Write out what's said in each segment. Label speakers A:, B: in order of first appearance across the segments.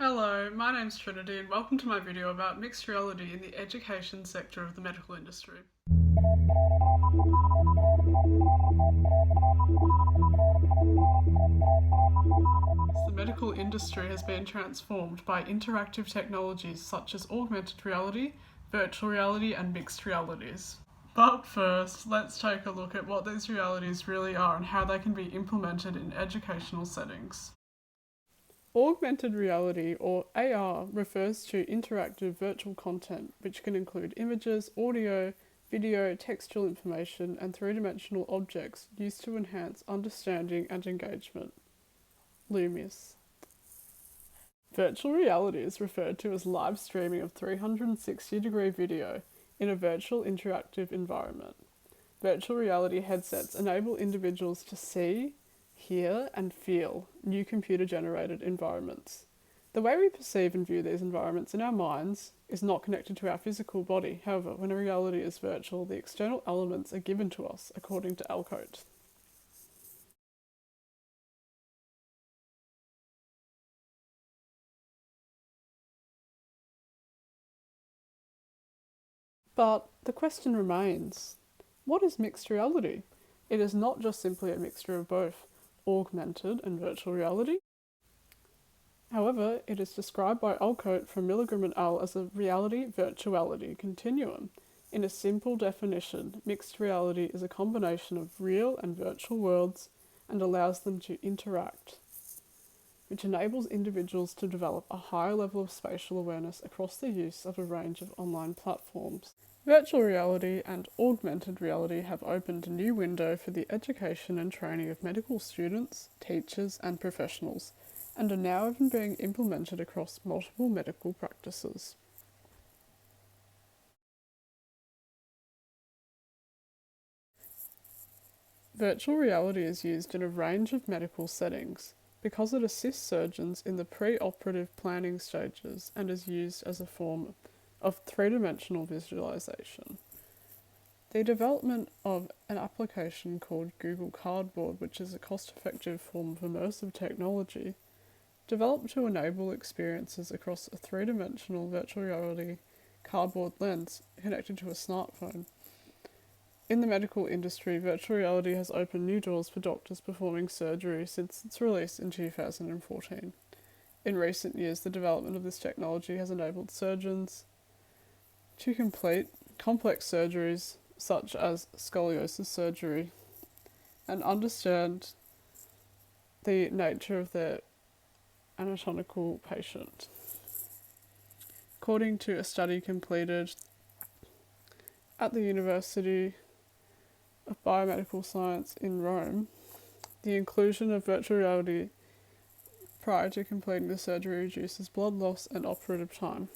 A: Hello, my name's Trinity and welcome to my video about mixed reality in the education sector of the medical industry. The medical industry has been transformed by interactive technologies such as augmented reality, virtual reality and mixed realities. But first, let's take a look at what these realities really are and how they can be implemented in educational settings. Augmented reality, or AR, refers to interactive virtual content, which can include images, audio, video, textual information, and three-dimensional objects used to enhance understanding and engagement. Loomis. Virtual reality is referred to as live streaming of 360-degree video in a virtual interactive environment. Virtual reality headsets enable individuals to see, hear, and feel new computer-generated environments. The way we perceive and view these environments in our minds is not connected to our physical body. However, when a reality is virtual, the external elements are given to us according to Alcote. But the question remains, what is mixed reality? It is not just simply a mixture of both augmented and virtual reality. However, it is described by Alcote from Milgram et al. As a reality-virtuality continuum. In a simple definition, mixed reality is a combination of real and virtual worlds and allows them to interact, which enables individuals to develop a higher level of spatial awareness across the use of a range of online platforms. Virtual reality and augmented reality have opened a new window for the education and training of medical students, teachers, and professionals, and are now even being implemented across multiple medical practices. Virtual reality is used in a range of medical settings because it assists surgeons in the pre-operative planning stages and is used as a form of three-dimensional visualization. The development of an application called Google Cardboard, which is a cost-effective form of immersive technology, developed to enable experiences across a three-dimensional virtual reality cardboard lens connected to a smartphone. In the medical industry, virtual reality has opened new doors for doctors performing surgery since its release in 2014. In recent years, the development of this technology has enabled surgeons to complete complex surgeries such as scoliosis surgery and understand the nature of their anatomical patient. According to a study completed at the University of Biomedical Science in Rome, the inclusion of virtual reality prior to completing the surgery reduces blood loss and operative time.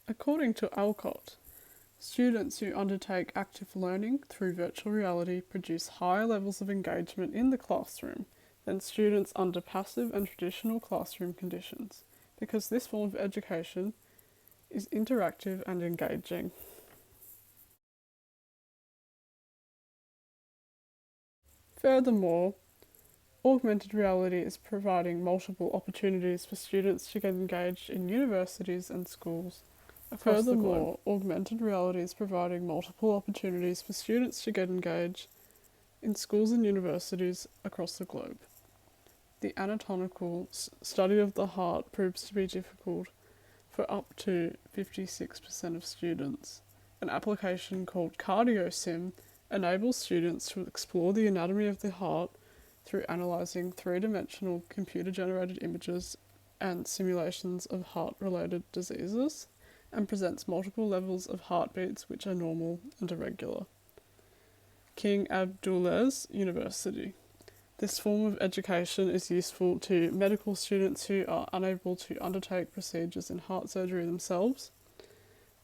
A: According to Alcote, students who undertake active learning through virtual reality produce higher levels of engagement in the classroom than students under passive and traditional classroom conditions, because this form of education is interactive and engaging. Furthermore, augmented reality is providing multiple opportunities for students to get engaged in universities and schools. Furthermore, augmented reality is providing multiple opportunities for students to get engaged in schools and universities across the globe. The anatomical study of the heart proves to be difficult for up to 56% of students. An application called CardioSim enables students to explore the anatomy of the heart through analysing three-dimensional computer-generated images and simulations of heart-related diseases, and presents multiple levels of heartbeats which are normal and irregular. King Abdulaziz University. This form of education is useful to medical students who are unable to undertake procedures in heart surgery themselves,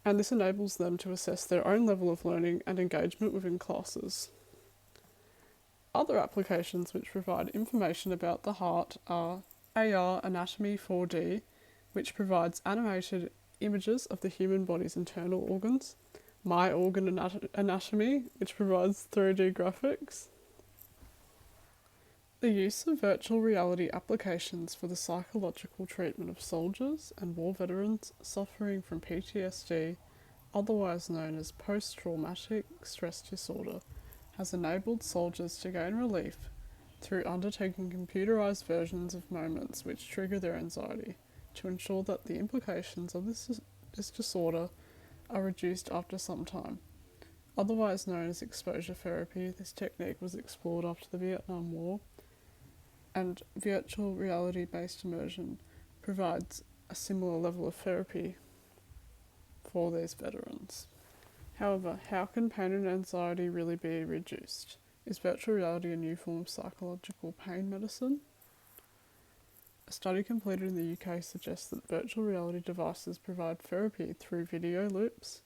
A: and this enables them to assess their own level of learning and engagement within classes. Other applications which provide information about the heart are AR Anatomy 4D, which provides animated images of the human body's internal organs, My Organ Anatomy, which provides 3D graphics, The use of virtual reality applications for the psychological treatment of soldiers and war veterans suffering from PTSD, otherwise known as post-traumatic stress disorder, has enabled soldiers to gain relief through undertaking computerized versions of moments which trigger their anxiety to ensure that the implications of this disorder are reduced after some time. Otherwise known as exposure therapy, this technique was explored after the Vietnam War, and virtual reality-based immersion provides a similar level of therapy for these veterans. However, how can pain and anxiety really be reduced? Is virtual reality a new form of psychological pain medicine? A study completed in the UK suggests that virtual reality devices provide therapy through video loops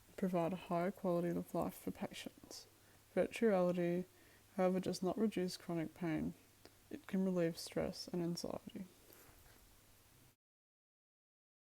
A: and provide a higher quality of life for patients. Virtual reality, however, does not reduce chronic pain. It can relieve stress and anxiety.